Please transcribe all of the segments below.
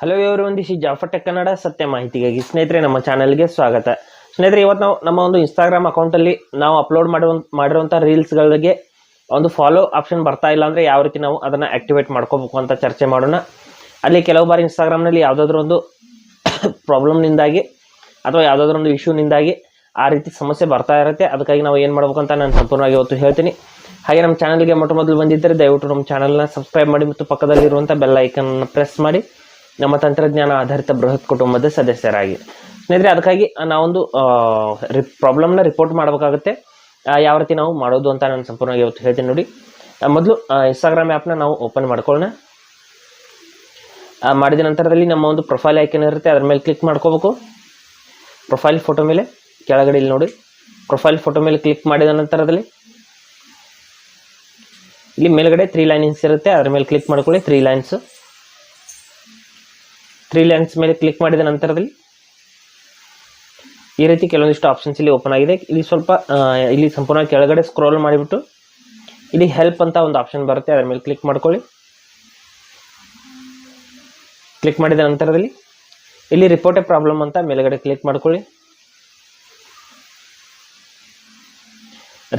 Hello everyone, this is Jafar tech Kannada. ಸತ್ಯ ಮಾಹಿತಿಗಾಗಿ ಸ್ನೇಹಿತರೆ ನಮ್ಮ ಚಾನಲ್ಗೆ ಸ್ವಾಗತ. ಸ್ನೇಹಿತರೆ, ಇವತ್ತು ನಾವು ನಮ್ಮ ಒಂದು ಇನ್ಸ್ಟಾಗ್ರಾಮ್ ಅಕೌಂಟಲ್ಲಿ ನಾವು ಅಪ್ಲೋಡ್ ಮಾಡಿರುವಂಥ ರೀಲ್ಸ್ಗಳಿಗೆ ಒಂದು ಫಾಲೋ ಆಪ್ಷನ್ ಬರ್ತಾ ಇಲ್ಲ ಅಂದರೆ ಯಾವ ರೀತಿ ನಾವು ಅದನ್ನು ಆ್ಯಕ್ಟಿವೇಟ್ ಮಾಡ್ಕೋಬೇಕು ಅಂತ ಚರ್ಚೆ ಮಾಡೋಣ. ಅಲ್ಲಿ ಕೆಲವು ಬಾರಿ ಇನ್ಸ್ಟಾಗ್ರಾಮ್ನಲ್ಲಿ ಯಾವುದಾದ್ರೂ ಒಂದು ಪ್ರಾಬ್ಲಮ್ನಿಂದಾಗಿ ಅಥವಾ ಯಾವುದಾದ್ರೂ ಒಂದು ಇಶ್ಯೂನಿಂದಾಗಿ ಆ ರೀತಿ ಸಮಸ್ಯೆ ಬರ್ತಾ ಇರುತ್ತೆ. ಅದಕ್ಕಾಗಿ ನಾವು ಏನು ಮಾಡಬೇಕು ಅಂತ ನಾನು ಸಂಪೂರ್ಣವಾಗಿ ಇವತ್ತು ಹೇಳ್ತೀನಿ. ಹಾಗೆ ನಮ್ಮ ಚಾನಲ್ಗೆ ಮೊದಲು ಬಂದಿದ್ದರೆ ದಯವಿಟ್ಟು ನಮ್ಮ ಚಾನಲ್ನ ಸಬ್ಸ್ಕ್ರೈಬ್ ಮಾಡಿ ಮತ್ತು ಪಕ್ಕದಲ್ಲಿರುವಂಥ ಬೆಲ್ ಐಕನ್ನ ಪ್ರೆಸ್ ಮಾಡಿ ನಮ್ಮ ತಂತ್ರಜ್ಞಾನ ಆಧಾರಿತ ಬೃಹತ್ ಕುಟುಂಬದ ಸದಸ್ಯರಾಗಿ. ಸ್ನೇಹಿತರೆ, ಅದಕ್ಕಾಗಿ ನಾವೊಂದು ಪ್ರಾಬ್ಲಮ್ನ ರಿಪೋರ್ಟ್ ಮಾಡಬೇಕಾಗುತ್ತೆ. ಯಾವ ರೀತಿ ನಾವು ಮಾಡೋದು ಅಂತ ನಾನು ಸಂಪೂರ್ಣವಾಗಿ ಇವತ್ತು ಹೇಳ್ತೀನಿ ನೋಡಿ. ಮೊದಲು ಇನ್ಸ್ಟಾಗ್ರಾಮ್ ಆ್ಯಪ್ನ ನಾವು ಓಪನ್ ಮಾಡ್ಕೊಳ್ಳೋಣ. ಮಾಡಿದ ನಂತರದಲ್ಲಿ ನಮ್ಮ ಒಂದು ಪ್ರೊಫೈಲ್ ಐಕನ್ ಇರುತ್ತೆ, ಅದ್ರ ಮೇಲೆ ಕ್ಲಿಕ್ ಮಾಡ್ಕೋಬೇಕು. ಪ್ರೊಫೈಲ್ ಫೋಟೋ ಮೇಲೆ ಕೆಳಗಡೆ ಇಲ್ಲಿ ನೋಡಿ, ಪ್ರೊಫೈಲ್ ಫೋಟೋ ಮೇಲೆ ಕ್ಲಿಕ್ ಮಾಡಿದ ನಂತರದಲ್ಲಿ ಇಲ್ಲಿ ಮೇಲ್ಗಡೆ 3 ಲೈನ್ಸ್ ಇರುತ್ತೆ, ಅದ್ರ ಮೇಲೆ ಕ್ಲಿಕ್ ಮಾಡ್ಕೊಳ್ಳಿ. 3 ಲೈನ್ಸ್ ಮೇಲೆ ಕ್ಲಿಕ್ ಮಾಡಿದ ನಂತರದಲ್ಲಿ ಈ ರೀತಿ ಕೆಲವೊಂದಿಷ್ಟು ಆಪ್ಷನ್ಸ್ ಇಲ್ಲಿ ಓಪನ್ ಆಗಿದೆ. ಇಲ್ಲಿ ಸ್ವಲ್ಪ ಇಲ್ಲಿ ಸಂಪೂರ್ಣ ಕೆಳಗಡೆ ಸ್ಕ್ರೋಲ್ ಮಾಡಿಬಿಟ್ಟು ಇಲ್ಲಿ ಹೆಲ್ಪ್ ಅಂತ ಒಂದು ಆಪ್ಷನ್ ಬರುತ್ತೆ, ಅದರ ಮೇಲೆ ಕ್ಲಿಕ್ ಮಾಡ್ಕೊಳ್ಳಿ. ಕ್ಲಿಕ್ ಮಾಡಿದ ನಂತರದಲ್ಲಿ ಇಲ್ಲಿ ರಿಪೋರ್ಟ್ ಎ ಪ್ರಾಬ್ಲಮ್ ಅಂತ ಮೇಲ್ಗಡೆ ಕ್ಲಿಕ್ ಮಾಡ್ಕೊಳ್ಳಿ.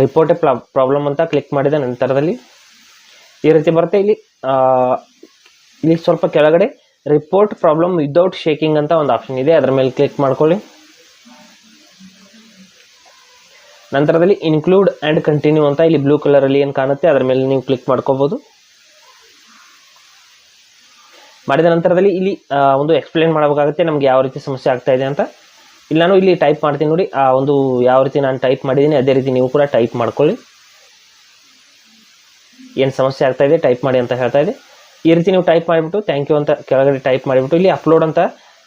ರಿಪೋರ್ಟ್ ಎ ಪ್ರಾಬ್ಲಮ್ ಅಂತ ಕ್ಲಿಕ್ ಮಾಡಿದ ನಂತರದಲ್ಲಿ ಈ ರೀತಿ ಬರುತ್ತೆ. ಇಲ್ಲಿ ಸ್ವಲ್ಪ ಕೆಳಗಡೆ ರಿಪೋರ್ಟ್ ಪ್ರಾಬ್ಲಮ್ ವಿದೌಟ್ ಶೇಕಿಂಗ್ ಅಂತ ಒಂದು ಆಪ್ಷನ್ ಇದೆ, ಅದರ ಮೇಲೆ ಕ್ಲಿಕ್ ಮಾಡ್ಕೊಳ್ಳಿ. ನಂತರದಲ್ಲಿ ಇನ್ಕ್ಲೂಡ್ ಆ್ಯಂಡ್ ಕಂಟಿನ್ಯೂ ಅಂತ ಇಲ್ಲಿ ಬ್ಲೂ ಕಲರಲ್ಲಿ ಏನು ಕಾಣುತ್ತೆ ಅದರ ಮೇಲೆ ನೀವು ಕ್ಲಿಕ್ ಮಾಡ್ಕೋಬೋದು. ಮಾಡಿದ ನಂತರದಲ್ಲಿ ಇಲ್ಲಿ ಒಂದು ಎಕ್ಸ್ಪ್ಲೇನ್ ಮಾಡಬೇಕಾಗುತ್ತೆ ನಮಗೆ ಯಾವ ರೀತಿ ಸಮಸ್ಯೆ ಆಗ್ತಾ ಇದೆ ಅಂತ. ಇಲ್ಲಿ ನಾನು ಇಲ್ಲಿ ಟೈಪ್ ಮಾಡ್ತೀನಿ ನೋಡಿ, ಆ ಒಂದು ಯಾವ ರೀತಿ ನಾನು ಟೈಪ್ ಮಾಡಿದ್ದೀನಿ ಅದೇ ರೀತಿ ನೀವು ಕೂಡ ಟೈಪ್ ಮಾಡ್ಕೊಳ್ಳಿ. ಏನು ಸಮಸ್ಯೆ ಆಗ್ತಾ ಇದೆ ಟೈಪ್ ಮಾಡಿ ಅಂತ ಹೇಳ್ತಾ ಇದೆ. ಈ ರೀತಿ ನೀವು ಟೈಪ್ ಮಾಡಿಬಿಟ್ಟು ಥ್ಯಾಂಕ್ ಯು ಅಂತ ಕೆಳಗಡೆ ಟೈಪ್ ಮಾಡಿಬಿಟ್ಟು ಇಲ್ಲಿ ಅಪ್ಲೋಡ್ ಅಂತ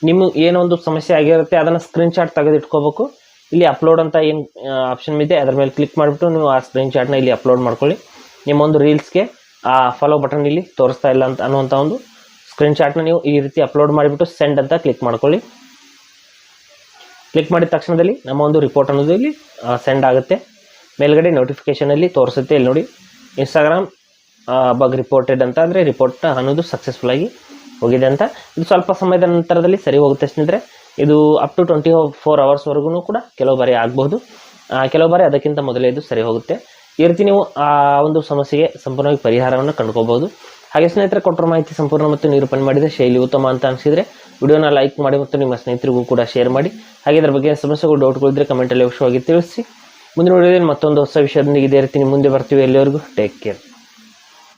ನಿಮ್ಮ ಏನೊಂದು ಸಮಸ್ಯೆ ಆಗಿರುತ್ತೆ ಅದನ್ನು ಸ್ಕ್ರೀನ್ಶಾಟ್ ತೆಗೆದಿಟ್ಕೋಬೇಕು. ಇಲ್ಲಿ ಅಪ್ಲೋಡ್ ಅಂತ ಏನು ಆಪ್ಷನ್ ಇದೆ ಅದರ ಮೇಲೆ ಕ್ಲಿಕ್ ಮಾಡಿಬಿಟ್ಟು ನೀವು ಆ ಸ್ಕ್ರೀನ್ಶಾಟ್ನ ಇಲ್ಲಿ ಅಪ್ಲೋಡ್ ಮಾಡ್ಕೊಳ್ಳಿ. ನಿಮ್ಮ ಒಂದು ರೀಲ್ಸ್ಗೆ ಆ ಫಾಲೋ ಬಟನ್ ಇಲ್ಲಿ ತೋರಿಸ್ತಾ ಇಲ್ಲ ಅಂತ ಅನ್ನುವಂಥ ಒಂದು ಸ್ಕ್ರೀನ್ಶಾಟ್ನ ನೀವು ಈ ರೀತಿ ಅಪ್ಲೋಡ್ ಮಾಡಿಬಿಟ್ಟು ಸೆಂಡ್ ಅಂತ ಕ್ಲಿಕ್ ಮಾಡ್ಕೊಳ್ಳಿ. ಕ್ಲಿಕ್ ಮಾಡಿದ ತಕ್ಷಣದಲ್ಲಿ ನಮ್ಮ ಒಂದು ರಿಪೋರ್ಟ್ ಅನ್ನೋದು ಇಲ್ಲಿ ಸೆಂಡ್ ಆಗುತ್ತೆ. ಮೇಲ್ಗಡೆ ನೋಟಿಫಿಕೇಷನಲ್ಲಿ ತೋರಿಸುತ್ತೆ, ಇಲ್ಲಿ ನೋಡಿ ಇನ್ಸ್ಟಾಗ್ರಾಮ್ ಬಗ್ ರಿಪೋರ್ಟೆಡ್ ಅಂತ, ಅಂದರೆ ರಿಪೋರ್ಟ್ ಅನ್ನೋದು ಸಕ್ಸಸ್ಫುಲ್ ಆಗಿ ಹೋಗಿದೆ ಅಂತ. ಇದು ಸ್ವಲ್ಪ ಸಮಯದ ನಂತರದಲ್ಲಿ ಸರಿ ಹೋಗುತ್ತೆ ಸ್ನೇಹಿತರೆ. ಇದು ಅಪ್ ಟು 24 ಅವರ್ಸ್ವರೆಗೂ ಕೂಡ ಕೆಲವು ಬಾರಿ ಆಗಬಹುದು, ಕೆಲವು ಬಾರಿ ಅದಕ್ಕಿಂತ ಮೊದಲೇ ಇದು ಸರಿ ಹೋಗುತ್ತೆ. ಈ ರೀತಿ ನೀವು ಆ ಒಂದು ಸಮಸ್ಯೆಗೆ ಸಂಪೂರ್ಣವಾಗಿ ಪರಿಹಾರವನ್ನು ಕಂಡುಕೋಬಹುದು. ಹಾಗೆ ಸ್ನೇಹಿತರೆ, ಕೊಟ್ಟರು ಮಾಹಿತಿ ಸಂಪೂರ್ಣ ಮತ್ತು ನಿರೂಪಣೆ ಮಾಡಿದ ಶೈಲಿ ಉತ್ತಮ ಅಂತ ಅನಿಸಿದರೆ ವಿಡಿಯೋನ ಲೈಕ್ ಮಾಡಿ ಮತ್ತು ನಿಮ್ಮ ಸ್ನೇಹಿತರಿಗೂ ಕೂಡ ಶೇರ್ ಮಾಡಿ. ಹಾಗೆ ಇದರ ಬಗ್ಗೆ ಸಮಸ್ಯೆಗಳು ಡೌಟ್ಗಳಿದ್ದರೆ ಕಮೆಂಟಲ್ಲಿ ಅವಶ್ಯವಾಗಿ ತಿಳಿಸಿ. ಮುಂದಿನ ವಿಡಿಯೋದಲ್ಲಿ ಮತ್ತೊಂದು ಹೊಸ ವಿಷಯದೊಂದಿಗೆ ಇದೇ ರೀತಿ ಮುಂದೆ ಬರ್ತೀವಿ. ಎಲ್ಲಿವರೆಗೂ ಟೇಕ್ ಕೇರ್.